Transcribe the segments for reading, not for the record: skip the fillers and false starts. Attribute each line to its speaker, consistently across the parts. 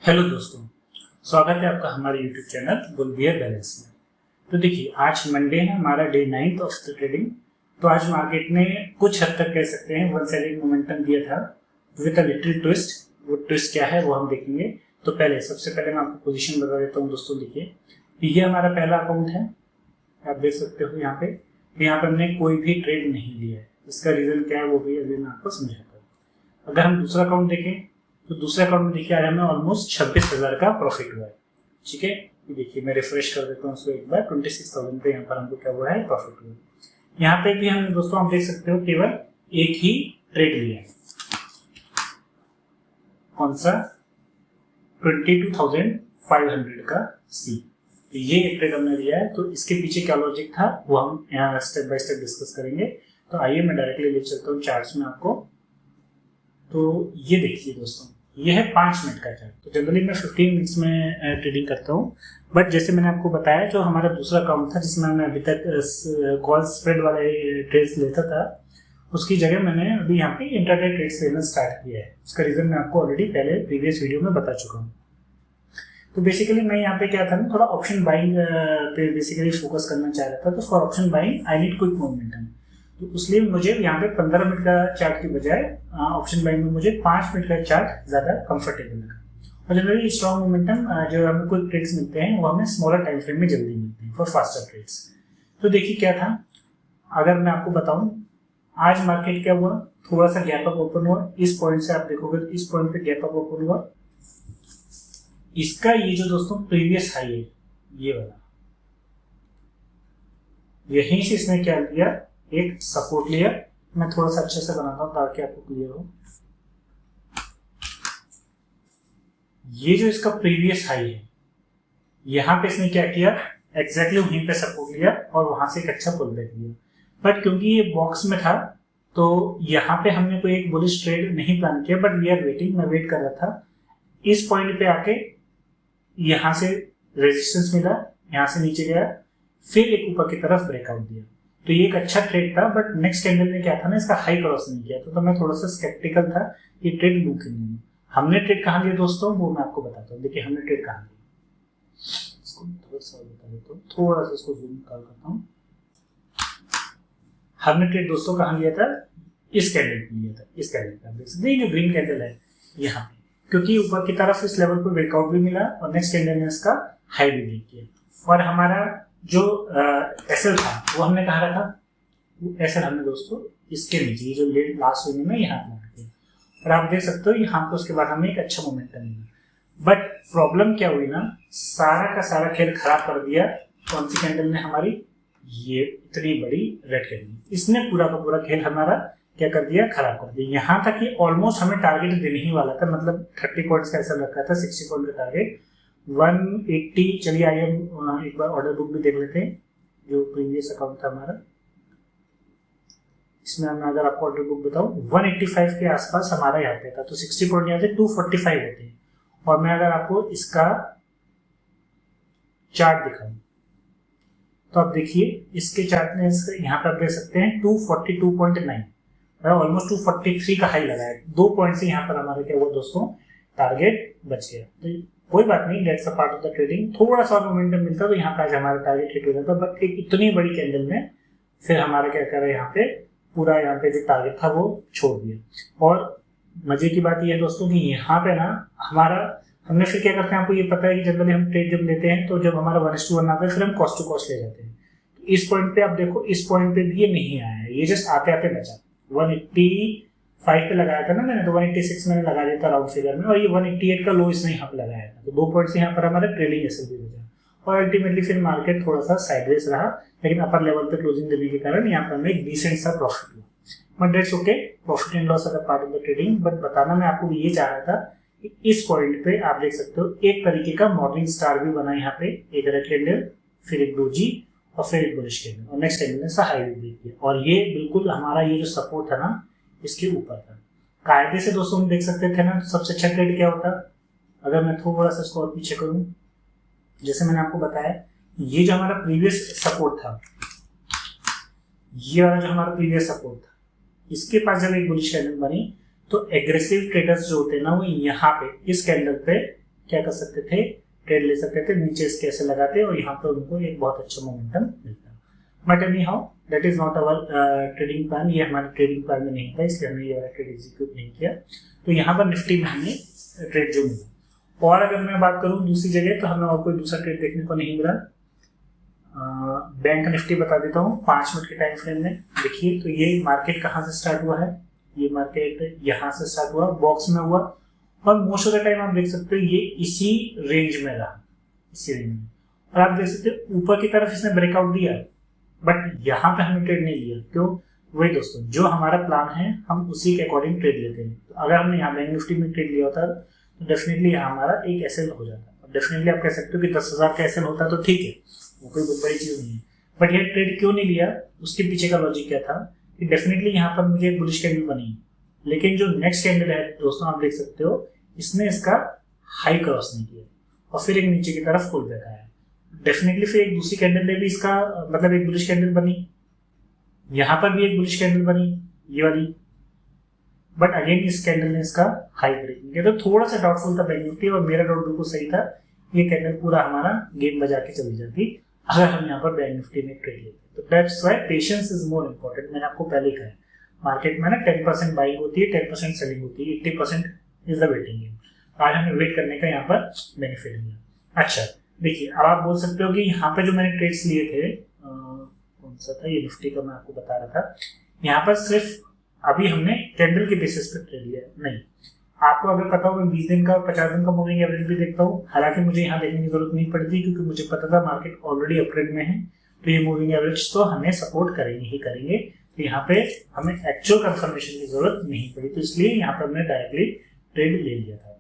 Speaker 1: Hello दोस्तों, स्वागत है आपका हमारे यूट्यूब चैनल बुलबियर बैलेंस में। तो देखिए, आज मंडे है, हमारा डे 9 ऑफ द ट्रेडिंग। तो आज मार्केट ने कुछ हद तक कह सकते हैं वन साइडेड मोमेंटम दिया था विद अ लिटिल ट्विस्ट। वो ट्विस्ट क्या है वो हम देखेंगे। तो सबसे पहले मैं आपको पोजीशन बता देता हूँ दोस्तों। देखिए, ये हमारा पहला अकाउंट है, आप देख सकते हो यहाँ पे। यहाँ पे हमने कोई भी ट्रेड नहीं लिया है। इसका रीजन क्या है वो भी अभी मैं आपको समझाता हूँ। अगर हम दूसरा अकाउंट देखें तो दूसरे अकाउंट में देखिए आज हमें ऑलमोस्ट 26,000 का प्रॉफिट हुआ है। ठीक है, ये देखिए मैं रिफ्रेश कर देता हूँ उसको एक बार। 26,000 पे यहाँ पर हमको क्या हुआ है, प्रॉफिट हुआ। यहाँ पे भी हम दोस्तों आप देख सकते हो केवल एक ही ट्रेड लिया है। कौन सा? 22,500 का सी। तो ये एक ट्रेड हमने लिया है। तो इसके पीछे क्या लॉजिक था वो हम यहाँ स्टेप बाय स्टेप डिस्कस करेंगे। तो आइए मैं डायरेक्टली ले चलता हूँ चार्ट्स में आपको। तो ये देखिए दोस्तों, ये है 5 मिनट का चार्ट। तो जनरली मैं 15 मिनट्स में ट्रेडिंग करता हूँ, बट जैसे मैंने आपको बताया जो हमारा दूसरा अकाउंट था जिसमें मैं अभी तक कॉल स्प्रेड वाले ट्रेड्स लेता था, उसकी जगह मैंने अभी यहाँ पे इंट्राडे ट्रेड्स लेना स्टार्ट किया है। उसका रीजन मैं आपको ऑलरेडी पहले प्रीवियस वीडियो में बता चुका हूँ। तो बेसिकली मैं यहाँ पे क्या था ना, थोड़ा ऑप्शन बाइंग पे बेसिकली फोकस करना चाह रहा था। तो for option buying I need quick momentum. तो इसलिए मुझे यहाँ पे 15 मिनट का चार्ट की बजाय ऑप्शन बाइंग में मुझे 5 मिनट का चार्ट ज्यादा कंफर्टेबल लगा। और जनरली स्ट्रॉन्ग मोमेंटम जो हमें क्विक ट्रेड्स मिलते हैं वो हमें स्मॉलर टाइम फ्रेम में जल्दी मिलते हैं फॉर फास्टर ट्रेड्स। तो देखिए क्या था, अगर मैं आपको बताऊं आज मार्केट क्या हुआ, थोड़ा सा गैप अप ओपन हुआ। इस पॉइंट से आप देखोगे इस पॉइंट पे गैप अप ओपन हुआ। इसका ये जो दोस्तों प्रीवियस हाई है ये वाला, यहीं से इसने क्या लिया, एक सपोर्ट लिया। मैं थोड़ा सा अच्छे से बनाता हूं ताकि आपको क्लियर हो। ये जो इसका प्रीवियस हाई है, यहां पे इसने क्या किया, एग्जैक्टली वहीं पे सपोर्ट लिया और वहां से एक अच्छा पुल बैक लिया। बट क्योंकि ये बॉक्स में था तो यहाँ पे हमने कोई एक बुलिश ट्रेड नहीं प्लान किया, बट वी आर वेटिंग। मैं वेट कर रहा था। इस पॉइंट पे आके यहां से रेजिस्टेंस मिला, यहां से नीचे गया, फिर एक ऊपर की तरफ ब्रेकआउट दिया। तो ये एक अच्छा ट्रेड था, बट नेक्स्ट कैंडल में क्या था ना, इसका हाई क्रॉस नहीं किया। तो मैं थोड़ा सा स्केप्टिकल था ये ट्रेड लू के लिए। हमने ट्रेड कहाँ लिया दोस्तों वो मैं आपको बताता हूँ। देखिए हमने ट्रेड कहाँ लिया, इसको थोड़ा सा बता देता हूँ, थोड़ा सा इसको जूम करता हूँ। हमने ट्रेड दोस्तों कहाँ लिया था, इस कैंडल पे लिया था। इस कैंडल पे आप देख सकते हैं जो ग्रीन कैंडल है यहाँ पे, क्योंकि ऊपर की तरफ इस लेवल पे ब्रेकआउट भी मिला और नेक्स्ट कैंडल ने इसका हाई भी ब्रेक किया। और हमारा जो एसएल था वो हमने कहा रखा, एसएल हमने दोस्तों इसके नीचे, ये जो लास्ट वीडियो में यहाँ पे, और आप देख सकते हो यहाँ पे उसके बाद हमें एक अच्छा मोमेंटम मिला। बट प्रॉब्लम क्या हुई ना, सारा का सारा खेल खराब कर दिया कौन सी कैंडल ने, हमारी ये इतनी बड़ी रेड कैंडल। इसने पूरा का पूरा खेल हमारा क्या कर दिया, खराब कर दिया। यहाँ तक कि ऑलमोस्ट हमें टारगेट देने ही वाला था, मतलब 30 पॉइंट्स का ऐसा रखा था, 60 पॉइंट का टारगेट 180। चलिए आइए हम एक बार ऑर्डर बुक भी देख लेते हैं जो प्रीवियस अकाउंट था हमारा। इसमें मैं अगर आपको ऑर्डर बुक बताऊं 185 के आसपास हमारा यहाँ पे था। तो 60 पॉइंट यहाँ से 245 होते हैं। और मैं अगर आपको इसका चार्ट दिखाऊं तो आप देखिए इसके चार्ट में यहाँ पे आप देख सकते हैं 242.9, ऑलमोस्ट 243 का हाई लगा है। 2 पॉइंट से यहाँ पर हमारा क्या हुआ दोस्तों, टारगेट बच गया। तो कोई बात नहीं, that's a part of the trading. थोड़ा सा मोमेंटम मिलता तो यहाँ पे आज हमारा टारगेट हिट हो जाता, बट एक इतनी बड़ी कैंडल में फिर हमारा क्या कर रहा है, यहाँ पे पूरा यहाँ पे जो टारगेट था वो छोड़ दिया। और मजे की बात यह है दोस्तों कि यहाँ पे ना हमने फिर क्या करते हैं, आपको ये पता है कि जनरली हम ट्रेड जब लेते हैं तो जब हमारा 1:1 आता है फिर हम कॉस्ट टू कॉस्ट ले जाते हैं। तो इस पॉइंट पे आप देखो, इस पॉइंट पे भी ये नहीं आया है, ये जस्ट आते आते बचा। 185 पे लगाया था ना मैंने, तो 186 मैंने लगा दिया था राउंड फिगर में, और ये 188 का लो इसने यहाँ पे लगाया था। तो 2 पॉइंट से यहाँ पर हमारा ट्रेडिंग एसएल भी बचा। और अल्टीमेटली फिर मार्केट थोड़ा सा साइडवेज रहा, लेकिन अपर लेवल पे क्लोजिंग देने के कारण यहाँ पर हमें एक डिसेंट सा प्रॉफिट हुआ। But that's okay, profit and loss are part of the trading. But बताना मैं आपको ये चाह रहा था कि इस पॉइंट पे आप देख सकते हो एक तरीके का मॉर्निंग स्टार भी बना यहाँ पे, एक रेड कैंडल, फिर एक डोजी और फिर एक बुलिश कैंडल, और नेक्स्ट कैंडल ने सा हाई भी ब्रेक किया। और ये बिल्कुल हमारा ये जो सपोर्ट था ना इसके ऊपर था। कायदे से दोस्तों हम देख सकते थे ना, सबसे अच्छा ट्रेड क्या होता, अगर मैं थोड़ा सा इसको और पीछे करूं, जैसे मैंने आपको बताया ये जो हमारा प्रीवियस सपोर्ट था, ये वाला जो हमारा प्रीवियस सपोर्ट था, इसके पास जब एक बुलिश कैंडल बनी तो एग्रेसिव ट्रेडर्स जो होते हैं ना वो यहाँ पे इस कैंडल पे क्या कर सकते थे, ट्रेड ले सकते थे, नीचे इसके ऐसे लगाते और यहाँ पे उनको एक बहुत अच्छा मोमेंटम मिलता। But any how that is not our trading plan, ये हमारे ट्रेडिंग प्लान में नहीं था, इसलिए हमने ये वाला ट्रेड एग्जीक्यूट नहीं किया। तो यहाँ पर निफ्टी में हमने ट्रेड जो मिला। और अगर मैं बात करूँ दूसरी जगह तो हमें और कोई दूसरा ट्रेड देखने को नहीं मिला। बैंक निफ्टी बता देता हूँ 5 मिनट के टाइम फ्रेम में। देखिए तो ये मार्केट कहाँ से स्टार्ट हुआ है, ये मार्केट यहाँ से स्टार्ट हुआ, बॉक्स में हुआ और मोस्ट ऑफ द टाइम आप देख सकते हो ये इसी रेंज में रहा, इसी रेंज में। और आप देख सकते हो ऊपर की तरफ इसने ब्रेकआउट दिया, बट यहाँ पे हमने ट्रेड नहीं लिया। क्यों? वही दोस्तों, जो हमारा प्लान है हम उसी के अकॉर्डिंग ट्रेड लेते हैं। तो अगर हमने यहाँ बैंक निफ्टी में ट्रेड लिया होता तो डेफिनेटली यहाँ हमारा एक एसएल हो जाता। डेफिनेटली आप कह सकते हो कि 10,000 का एसएल होता तो ठीक है, वो कोई बहुत बड़ी चीज नहीं है। बट ये ट्रेड क्यों नहीं लिया, उसके पीछे का लॉजिक क्या था कि डेफिनेटली यहाँ पर मुझे एक बुलिश कैंडल बनी, लेकिन जो नेक्स्ट कैंडल है दोस्तों आप देख सकते हो इसने इसका हाई क्रॉस नहीं किया और फिर एक नीचे की तरफ पुल बैक आया। डेफिनेटली फिर एक दूसरी कैंडल ने भी इसका मतलब एक बुलिश कैंडल बनी, यहाँ पर भी एक बुलिश कैंडल बनी ये वाली, बट अगेन इस कैंडल ने इसका हाई ब्रेक किया। तो थोड़ा सा डाउटफुल था बैंक निफ्टी और मेरा डाउट बिल्कुल सही था, ये कैंडल पूरा हमारा गेम बजा के चली जाती अगर हम यहाँ पर बैंक निफ्टी में ट्रेड लेते। तो that's why patience is more important. मैंने आपको पहले ही कहा है मार्केट में ना 10% बाइंग होती है, 10% सेलिंग होती है, 80% इज द वेटिंग गेम। आज हमें वेट करने का यहाँ पर बेनिफिट मिला। अच्छा देखिए अब आप बोल सकते हो कि यहाँ पे जो मैंने ट्रेड्स लिए थे कौन सा था, ये निफ्टी का मैं आपको बता रहा था, यहाँ पर सिर्फ अभी हमने कैंडल के बेसिस पे ट्रेड लिया नहीं। आपको अगर पता हो मैं 20 दिन का और 50 दिन का मूविंग एवरेज भी देखता हूँ, हालांकि मुझे यहाँ देखने की जरूरत नहीं पड़ती क्योंकि मुझे पता था मार्केट ऑलरेडी अपट्रेंड में है, तो ये मूविंग एवरेज तो हमें सपोर्ट करेंगे ही करेंगे। तो यहाँ पे हमें एक्चुअल कंफर्मेशन की जरूरत नहीं पड़ी, तो इसलिए यहाँ पर हमने डायरेक्टली ट्रेड ले लिया था।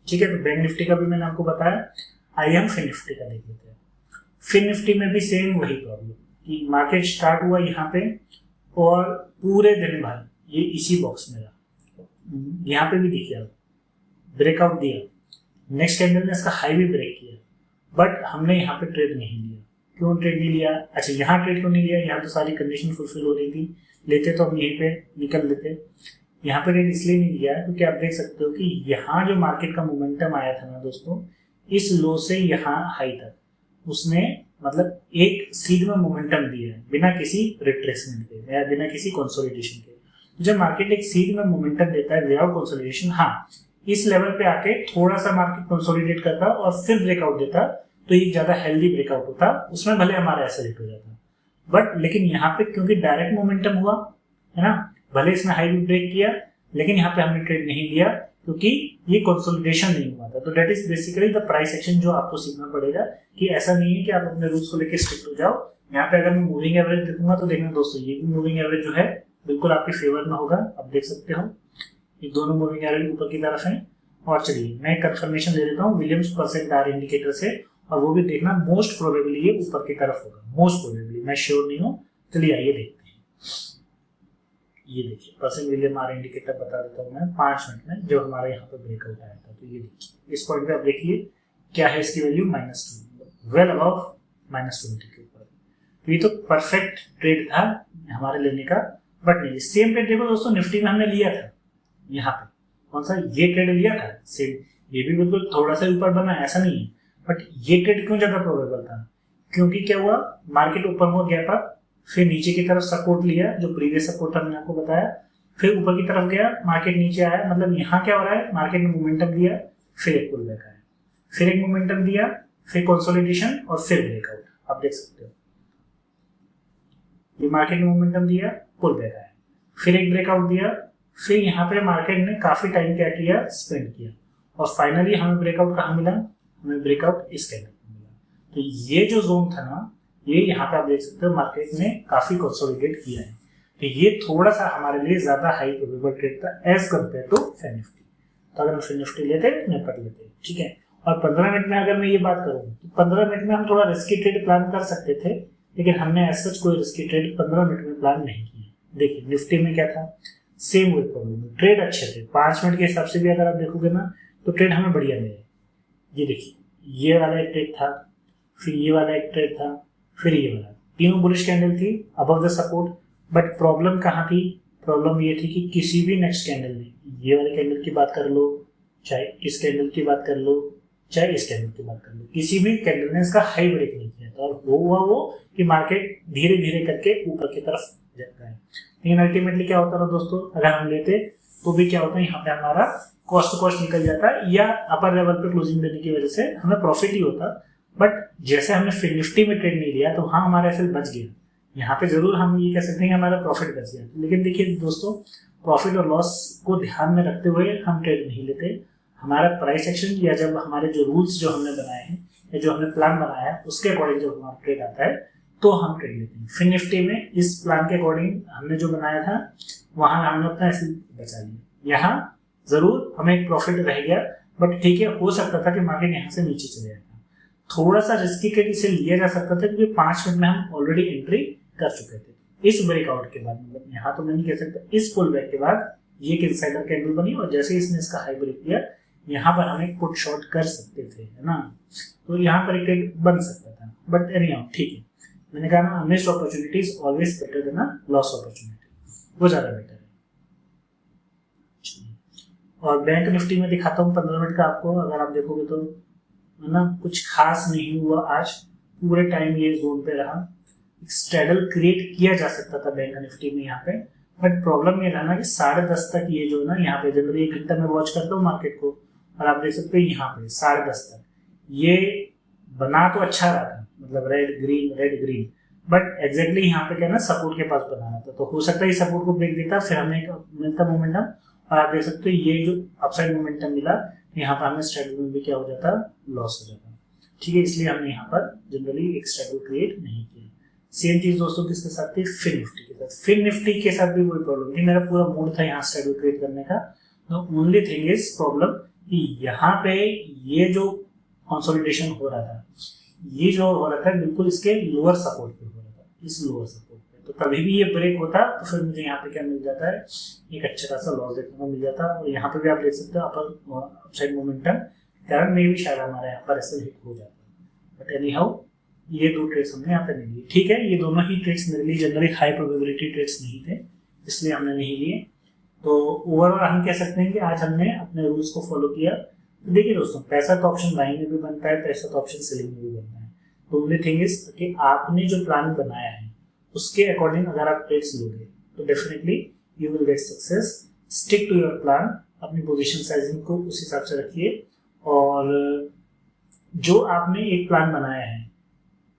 Speaker 1: ठीक है, तो बैंक निफ्टी का भी मैंने आपको बताया। आइए हम फिन निफ्टी का देख लेते हैं। फिन निफ्टी में भी सेम वही प्रॉब्लम कि मार्केट स्टार्ट हुआ यहाँ पे और पूरे दिन भर ये इसी बॉक्स में रहा। यहाँ पे भी देखिए ब्रेकआउट दिया, नेक्स्ट कैंडल ने इसका हाई भी ब्रेक किया, बट हमने यहाँ पे ट्रेड नहीं लिया। क्यों ट्रेड नहीं लिया? अच्छा यहाँ ट्रेड क्यों नहीं लिया, यहाँ तो सारी कंडीशन फुलफिल हो रही थी, लेते तो हम यहीं पे निकल लेते। यहाँ पे ट्रेड इसलिए नहीं लिया क्योंकि आप देख सकते हो कि यहाँ जो मार्केट का मोमेंटम आया था ना दोस्तों, इस लो से यहाँ हाई तक उसने मतलब एक सीधे में मोमेंटम दिया है बिना किसी रिट्रेसमेंट के या बिना किसी कंसोलिडेशन के। जब मार्केट एक सीध में मोमेंटम देता है विदाउट कंसोलिडेशन, हाँ इस लेवल पे आके थोड़ा सा मार्केट कंसोलिडेट करता और फिर ब्रेकआउट देता तो ये ज्यादा हेल्दी ब्रेकआउट होता, उसमें भले हमारा ऐसा रेट हो जाता। बट लेकिन यहाँ पे क्योंकि डायरेक्ट मोमेंटम हुआ है ना, भले इसने हाई भी ब्रेक किया लेकिन यहाँ पे हमने ट्रेड नहीं लिया क्योंकि ये कंसोलिडेशन नहीं हुआ था। तो that is basically the price action जो आपको सीखना पड़ेगा कि ऐसा नहीं है कि आप अपने रूल्स को लेकर स्ट्रिक्ट हो जाओ। यहाँ पे अगर मैं मूविंग एवरेज देखूंगा तो देखना दोस्तों ये भी मूविंग एवरेज जो है बिल्कुल आपके फेवर में होगा। आप देख सकते हो ये दोनों मूविंग एवरेज ऊपर की तरफ है। और चलिए मैं कंफर्मेशन दे देता हूँ विलियम्स परसेंट आर इंडिकेटर से, और वो भी देखना मोस्ट प्रोबेबली ये ऊपर की तरफ होगा, मोस्ट प्रोबेबली, मैं श्योर नहीं हूँ। चलिए आइए देखते हैं। ये देखिए परसेंट विलियम आर इंडिकेटर बता देता हूँ मैं 5 मिनट में जो हमारा यहाँ पर ब्रेकआउट आया था। तो ये देखिए इस पॉइंट पे आप देखिए क्या है इसकी वैल्यू -2, वेल अबव -20 के ऊपर। तो ये तो परफेक्ट ट्रेड था हमारे लेने का। बट नहीं, सेम ट्रेड देखो दोस्तों निफ्टी में हमने लिया था, यहाँ पे कौन सा ये ट्रेड लिया था सेम, ये भी बिल्कुल थोड़ा सा ऊपर बना, ऐसा नहीं है। बट ये ट्रेड क्यों ज्यादा प्रोबेबल था, क्योंकि क्या हुआ मार्केट ऊपर हुआ गैप अप, फिर नीचे की तरफ सपोर्ट लिया जो प्रीवियस सपोर्ट था मैंने आपको बताया, फिर ऊपर की तरफ गया, मार्केट नीचे आया। मतलब यहाँ क्या हो रहा है, मार्केट ने मोमेंटम दिया, फिर एक पुल बैक आया, फिर एक मोमेंटम दिया, फिर कंसोलिडेशन और फिर ब्रेकआउट। आप देख सकते हो ये मार्केट ने मोमेंटम दिया, पुल बैक आया, फिर एक ब्रेकआउट दिया, फिर यहाँ पे मार्केट ने काफी टाइम क्या किया, स्पेंड किया, और फाइनली हमें ब्रेकआउट कहाँ मिला, हमें ब्रेकआउट इस कैंडल में मिला। तो ये जो जोन था ना, ये यहाँ पे आप देख सकते हो मार्केट ने काफी कंसोलिडेट किया है। तो ये थोड़ा सा हमारे लिए ज्यादा हाई प्रोबेबल ट्रेड था as compare to Fin Nifty. तो अगर हम फिन निफ्टी लेते निपट लेते, ठीक है। और 15 मिनट में अगर मैं ये बात करूँ तो 15 मिनट में हम थोड़ा रिस्की ट्रेड प्लान कर सकते थे, लेकिन हमने एज सच कोई रिस्की ट्रेड 15 मिनट में प्लान नहीं किया। देखिए निफ्टी में क्या था, सेम वही प्रॉब्लम, ट्रेड अच्छे थे 5 मिनट के हिसाब से भी अगर आप देखोगे ना तो ट्रेड हमें बढ़िया मिले। ये देखिए ये वाला एक ट्रेड था, फिर ये वाला एक ट्रेड था, फिर ये वाला, तीनों बुलिश कैंडल थी above the support. But problem कहाँ थी, प्रॉब्लम ये थी कि किसी भी नेक्स्ट कैंडल ने, ये वाले कैंडल की बात कर लो, चाहे इस कैंडल की बात कर लो, चाहे इस कैंडल की बात कर लो, किसी भी कैंडल ने इसका हाई ब्रेक नहीं किया था, और हुआ वो कि मार्केट धीरे धीरे करके ऊपर की तरफ जाता है। लेकिन अल्टीमेटली क्या होता है दोस्तों, अगर हम लेते तो भी क्या होता है, यहाँ पे हमारा कॉस्ट निकल जाता है, या अपर लेवल पे क्लोजिंग देने की वजह से हमें प्रॉफिट ही होता। बट जैसे हमने फिन निफ्टी में ट्रेड नहीं लिया तो वहां हमारा एसएल बच गया, यहाँ पे जरूर हम ये कह सकते हैं कि हमारा प्रॉफिट बच गया। लेकिन देखिए दोस्तों, प्रॉफिट और लॉस को ध्यान में रखते हुए हम ट्रेड नहीं लेते। हमारा प्राइस एक्शन या जब हमारे जो रूल्स जो हमने बनाए हैं या जो हमने प्लान बनाया है उसके अकॉर्डिंग जब हमारा ट्रेड आता है तो हम ट्रेड लेते हैं। फिन निफ्टी में इस प्लान के अकॉर्डिंग हमने जो बनाया था वहां हमने अपना एसएल बचा लिया। यहाँ जरूर हमें एक प्रॉफिट रह गया, बट ठीक है, हो सकता था कि मार्केट यहाँ से नीचे चले जाता। थोड़ा सा रिस्की ट्रेड इसे लिया जा सकता था क्योंकि 5 मिनट में हम ऑलरेडी एंट्री कर चुके थे। इस ब्रेकआउट के बाद, मतलब यहाँ तो मैं नहीं कह सकता, इस पुल बैक के बाद ये एक इनसाइडर कैंडल बनी और जैसे इसने इसका हाई ब्रेक किया यहाँ पर हम एक पुट शॉर्ट कर सकते थे, है ना, तो यहाँ पर एक ट्रेड बन सकता था। बट एनीहाउ ठीक है, मैंने कहा ना, missed opportunity is always better than a loss opportunity, वो ज्यादा बेटर है। और बैंक निफ्टी में दिखाता हूँ 15 मिनट का आपको, अगर आप देखोगे तो है ना, कुछ खास नहीं हुआ आज, पूरे टाइम ये जोन पे रहा। स्ट्रेडल क्रिएट किया जा सकता था बैंक निफ्टी में यहाँ पे, बट प्रॉब्लम ये रहा ना कि 10:30 तक ये जो ना, यहाँ पे जनरली 1 घंटा में वॉच करता हूँ मार्केट को, और आप देख सकते हो यहाँ पे 10:30 तक ये बना तो अच्छा रहा था, मतलब रेड ग्रीन, बट एग्जैक्टली यहाँ पे क्या ना सपोर्ट के पास बनाना था, तो हो सकता है ये सपोर्ट को ब्रेक देता, फिर हमें मिलता मोमेंटम, और आप देख सकते हो ये जो अपसाइड मोमेंटम मिला, यहाँ पर हमें स्ट्रेडल में भी क्या हो जाता, लॉस हो जाता। ठीक है, इसलिए हमने यहाँ पर जनरली एक स्ट्रेडल क्रिएट नहीं किया। सेम चीज दोस्तों किसके साथ थी, फिन निफ्टी के साथ। फिन निफ्टी के साथ भी कोई प्रॉब्लम नहीं, मेरा पूरा मूड था यहाँ स्ट्रेडल क्रिएट करने का। तो ओनली थिंग इज प्रॉब्लम कि यहाँ पे ये जो कंसोलिडेशन हो रहा था, ये जो हो रहा था बिल्कुल इसके लोअर सपोर्ट पे हो रहा था, इस लोअर सपोर्ट पे, तो कभी भी ये ब्रेक होता तो फिर मुझे यहाँ पे क्या मिल जाता है, एक अच्छा खासा लॉस देखने को मिल जाता। और यहाँ पे भी आप देख सकते हो अपसाइड मोमेंटम कारण में भी शायद हमारे यहाँ पर ऐसे हिट हो जाता है। बट एनी हाउ ये 2 ट्रेड्स हमने यहाँ पे नहीं लिए। ठीक है, ये दोनों ही ट्रेड्स मेरे लिए जनरली हाई प्रोबेबिलिटी ट्रेड्स नहीं थे, इसलिए हमने नहीं लिए। तो ओवरऑल हम कह सकते हैं कि आज हमने अपने रूल्स को फॉलो किया। तो देखिए दोस्तों, पैसा तो ऑप्शन बाइंग में भी बनता है, पैसा तो ऑप्शन सेलिंग में भी बनता है। तो ओनली थिंग इज कि आपने जो प्लान बनाया है उसके अकॉर्डिंग अगर आप ट्रेड्स लोगे तो definitely you will get success. Stick to your plan, अपनी पोजीशन साइजिंग को उस हिसाब से रखिए, और जो आपने एक प्लान बनाया है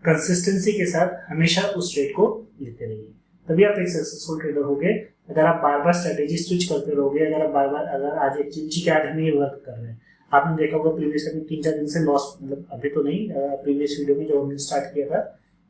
Speaker 1: कंसिस्टेंसी के साथ हमेशा उस ट्रेड को लेते रहिए, तभी आप एक सक्सेसफुल ट्रेडर होगे। अगर आप बार बार स्ट्रेटेजी स्विच करते रहोगे, अगर आज एक चीज के आज में ये वर्क कर रहे हैं, आपने देखा होगा प्रीवियस 3-4 दिन से लॉस, मतलब अभी तो नहीं, प्रीवियस वीडियो में जो हमने स्टार्ट किया था,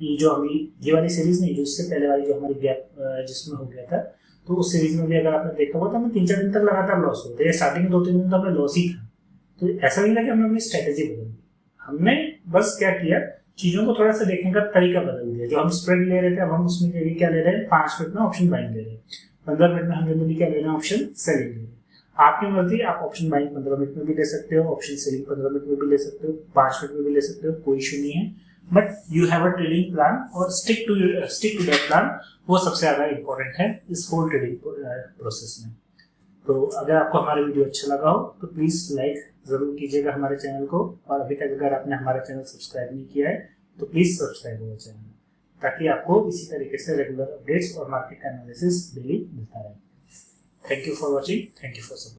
Speaker 1: जो हमें ये वाली सीरीज नहीं, जो इससे पहले वाली जो हमारी गैप जिसमें हो गया था, तो उस सीरीज में भी अगर आपने देखा होगा तो हमें 3-4 दिन तक लगातार लॉस होते हैं। स्टार्टिंग 2-3 दिन तो हमें लॉस ही था, तो ऐसा नहीं था कि हमने अपनी स्ट्रेटेजी बदल दी, हमने बस क्या किया, चीजों को थोड़ा सा देखने का तरीका बदल दिया। जो हम स्प्रेड ले रहे थे, अब हम उसमें क्या ले रहे हैं, 5 मिनट में ऑप्शन बाइंग ले रहे हैं, 15 मिनट में हम जनरली क्या ले रहे हैं, ऑप्शन सेलिंग ले रहे हैं। आपकी मर्जी, आप ऑप्शन बाइंग 15 मिनट में भी ले सकते हो, ऑप्शन सेलिंग 15 मिनट में भी ले सकते हो, 5 मिनट में भी ले सकते हो, कोई इशू नहीं है। But you have a trading plan और स्टिक टू दैट प्लान, वो सबसे ज्यादा इंपॉर्टेंट है इस होल ट्रेडिंग प्रोसेस में। तो अगर आपको हमारा वीडियो अच्छा लगा हो तो प्लीज लाइक जरूर कीजिएगा हमारे चैनल को, और अभी तक अगर आपने हमारा चैनल सब्सक्राइब नहीं किया है तो प्लीज सब्सक्राइब हो चैनल, ताकि आपको इसी तरीके से रेगुलर अपडेट्स और मार्केट एनालिसिस डेली मिलता रहे। Thank you for watching, thank you for support.